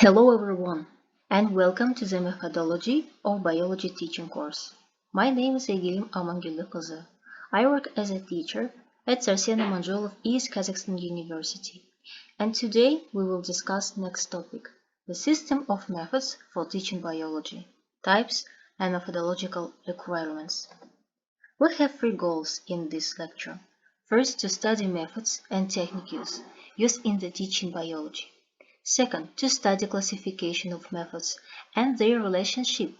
Hello everyone, and welcome to the Methodology of Biology teaching course. My name is Сарсена Аманжолова. I work as a teacher at Сарсена Аманжолова East Kazakhstan University, and today we will discuss next topic, the system of methods for teaching biology, types and methodological requirements. We have three goals in this lecture. First, to study methods and techniques used in the teaching biology. Second, to study classification of methods and their relationship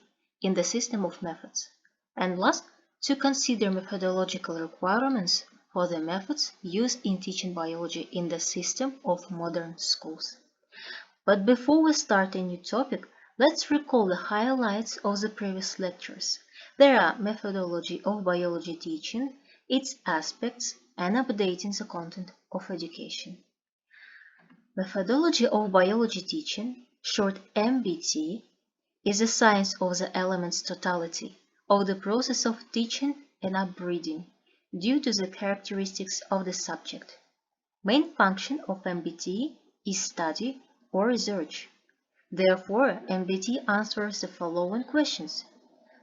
in the system of methods. And last, to consider methodological requirements for the methods used in teaching biology in the system of modern schools. But before we start a new topic, let's recall the highlights of the previous lectures. There are methodology of biology teaching, its aspects, and updating the content of education. Methodology of biology teaching, short MBT, is the science of the elements totality of the process of teaching and upbreeding due to the characteristics of the subject. Main function of MBT is study or research. Therefore, MBT answers the following questions.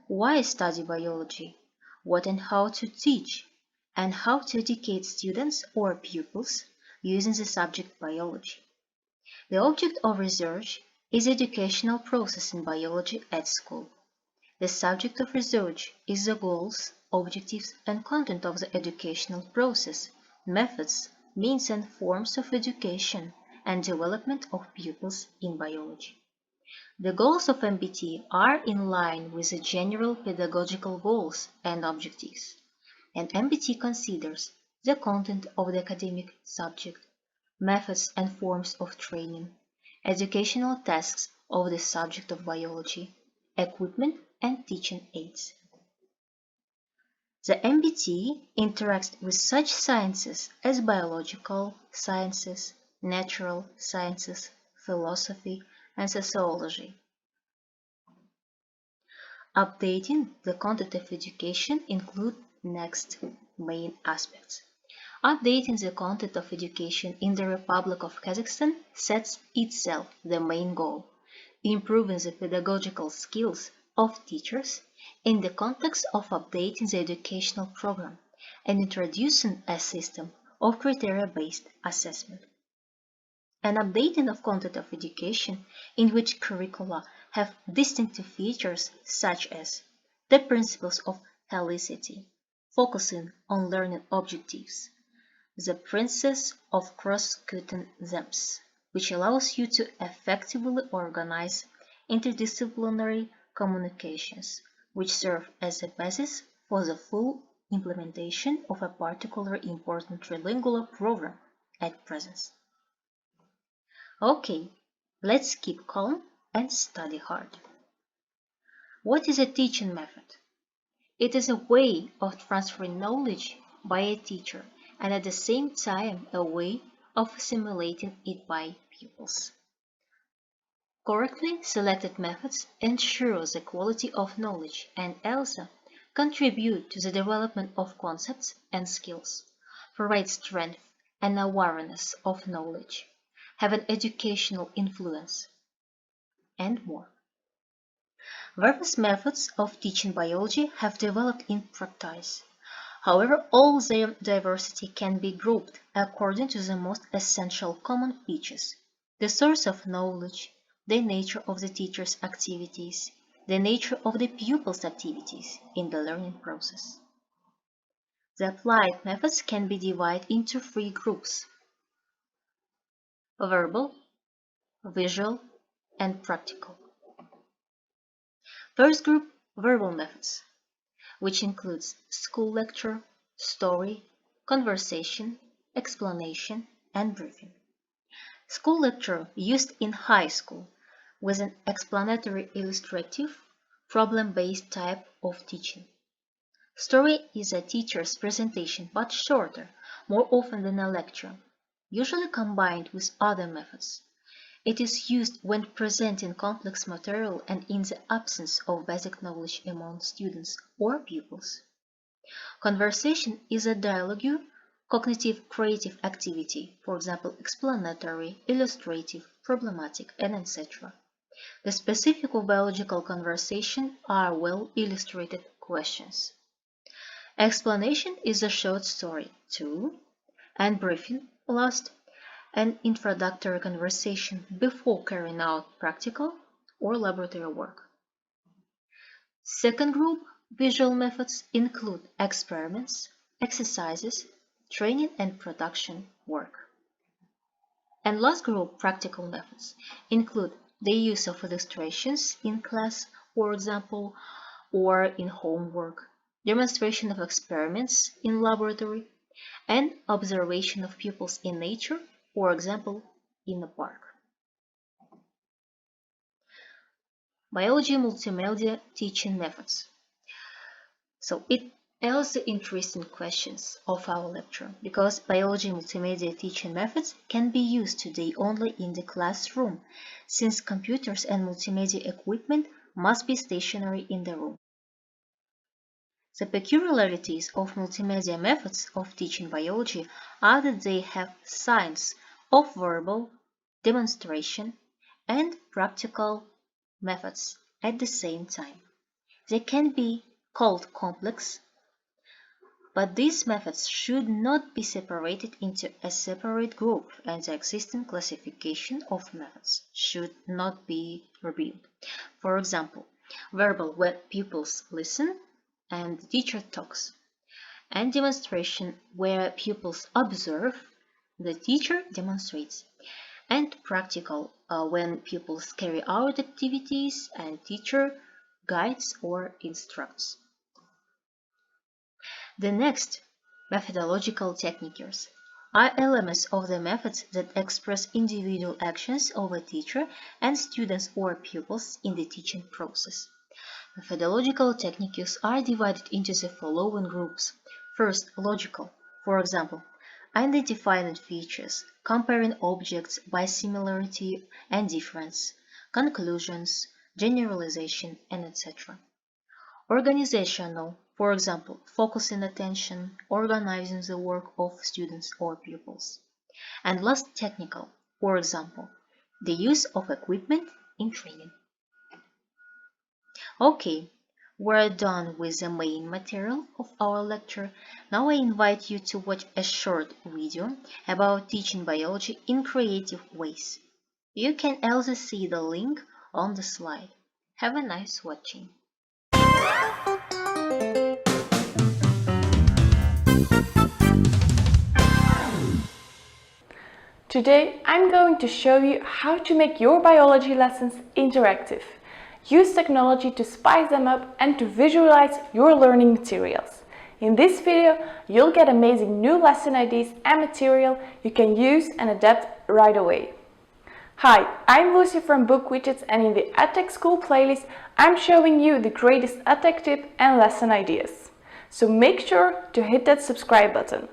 Why study biology? What and how to teach? And how to educate students or pupils using the subject biology. The object of research is educational process in biology at school. The subject of research is the goals, objectives, and content of the educational process, methods, means and forms of education, and development of pupils in biology. The goals of MBT are in line with the general pedagogical goals and objectives, and MBT considers the content of the academic subject, methods and forms of training, educational tasks of the subject of biology, equipment and teaching aids. The MBT interacts with such sciences as biological sciences, natural sciences, philosophy, and sociology. Updating the content of education include next main aspects. Updating the content of education in the Republic of Kazakhstan sets itself the main goal, improving the pedagogical skills of teachers in the context of updating the educational program and introducing a system of criteria-based assessment. An updating of content of education in which curricula have distinctive features such as the principles of helicity, focusing on learning objectives, the principle of cross-cutting themes, which allows you to effectively organize interdisciplinary communications, which serve as a basis for the full implementation of a particularly important trilingual program at present. Okay, let's keep calm and study hard. What is a teaching method? It is a way of transferring knowledge by a teacher and at the same time a way of assimilating it by pupils. Correctly selected methods ensure the quality of knowledge and also contribute to the development of concepts and skills, provide strength and awareness of knowledge, have an educational influence, and more. Various methods of teaching biology have developed in practice. However, all their diversity can be grouped according to the most essential common features: the source of knowledge, the nature of the teacher's activities, the nature of the pupil's activities in the learning process. The applied methods can be divided into three groups: verbal, visual, and practical. First group, verbal methods, which includes school lecture, story, conversation, explanation, and briefing. School lecture used in high school with an explanatory illustrative, problem-based type of teaching. Story is a teacher's presentation but shorter, more often than a lecture, usually combined with other methods. It is used when presenting complex material and in the absence of basic knowledge among students or pupils. Conversation is a dialogue, cognitive creative activity, for example, explanatory, illustrative, problematic, and etc. The specific of biological conversation are well illustrated questions. Explanation is a short story, 2, and briefing last, an introductory conversation before carrying out practical or laboratory work. Second group, visual methods include experiments, exercises, training and production work. And last group, practical methods, include the use of illustrations in class, for example, or in homework, demonstration of experiments in laboratory, and observation of pupils in nature, for example, in a park. Biology multimedia teaching methods. So it also interesting questions of our lecture, because biology multimedia teaching methods can be used today only in the classroom, since computers and multimedia equipment must be stationary in the room. The peculiarities of multimedia methods of teaching biology are that they have signs of verbal, demonstration, and practical methods at the same time. They can be called complex, but these methods should not be separated into a separate group, and the existing classification of methods should not be reviewed. For example, verbal, where pupils listen and the teacher talks, and demonstration, where pupils observe, the teacher demonstrates, and practical, when pupils carry out activities and teacher guides or instructs. The next, methodological techniques, are elements of the methods that express individual actions of a teacher and students or pupils in the teaching process. Methodological techniques are divided into the following groups. First, logical, for example, identifying features, comparing objects by similarity and difference, conclusions, generalization, and etc. Organizational, for example, focusing attention, organizing the work of students or pupils. And last, technical, for example, the use of equipment in training. Okay, we're done with the main material of our lecture. Now I invite you to watch a short video about teaching biology in creative ways. You can also see the link on the slide. Have a nice watching. Today I'm going to show you how to make your biology lessons interactive. Use technology to spice them up and to visualize your learning materials. In this video, you'll get amazing new lesson ideas and material you can use and adapt right away. Hi, I'm Lucy from Book Widgets, and in the EdTech School playlist, I'm showing you the greatest EdTech tip and lesson ideas. So make sure to hit that subscribe button.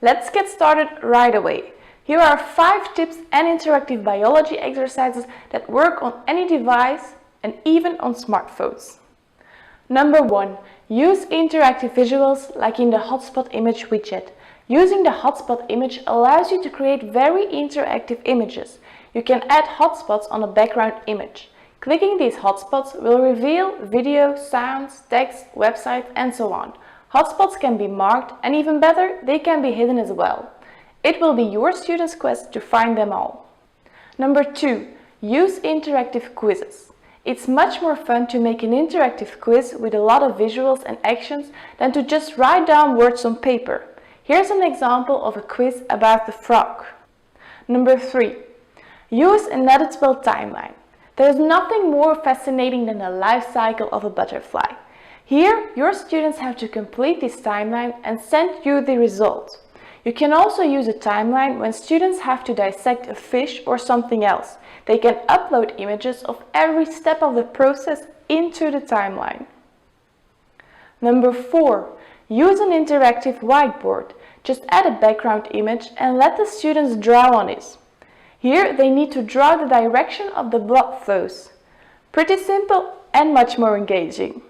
Let's get started right away. Here are 5 tips and interactive biology exercises that work on any device and even on smartphones. Number 1. Use interactive visuals like in the hotspot image widget. Using the hotspot image allows you to create very interactive images. You can add hotspots on a background image. Clicking these hotspots will reveal video, sounds, text, websites, and so on. Hotspots can be marked, and even better, they can be hidden as well. It will be your students' quest to find them all. Number 2. Use interactive quizzes. It's much more fun to make an interactive quiz with a lot of visuals and actions than to just write down words on paper. Here's an example of a quiz about the frog. Number 3. Use an editable timeline. There's nothing more fascinating than the life cycle of a butterfly. Here, your students have to complete this timeline and send you the result. You can also use a timeline when students have to dissect a fish or something else. They can upload images of every step of the process into the timeline. Number 4. Use an interactive whiteboard. Just add a background image and let the students draw on it. Here they need to draw the direction of the blood flows. Pretty simple and much more engaging.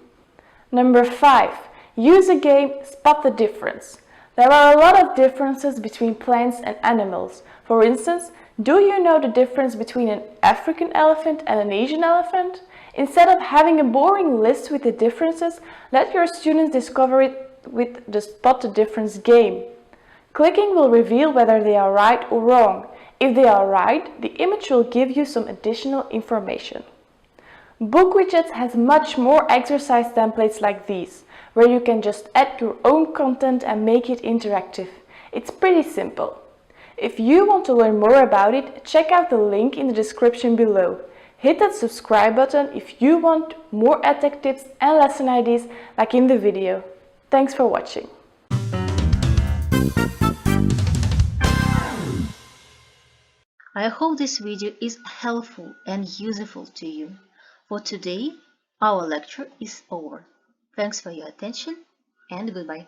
Number 5. Use a game, Spot the Difference. There are a lot of differences between plants and animals. For instance, Do you know the difference between an African elephant and an Asian elephant? Instead of having a boring list with the differences, let your students discover it with the Spot the Difference game. Clicking will reveal whether they are right or wrong. If they are right, the image will give you some additional information. Book Widgets has much more exercise templates like these, where you can just add your own content and make it interactive. It's pretty simple. If you want to learn more about it, check out the link in the description below. Hit that subscribe button if you want more edtech tips and lesson ideas like in the video. Thanks for watching. I hope this video is helpful and useful to you. For today, our lecture is over. Thanks for your attention and goodbye.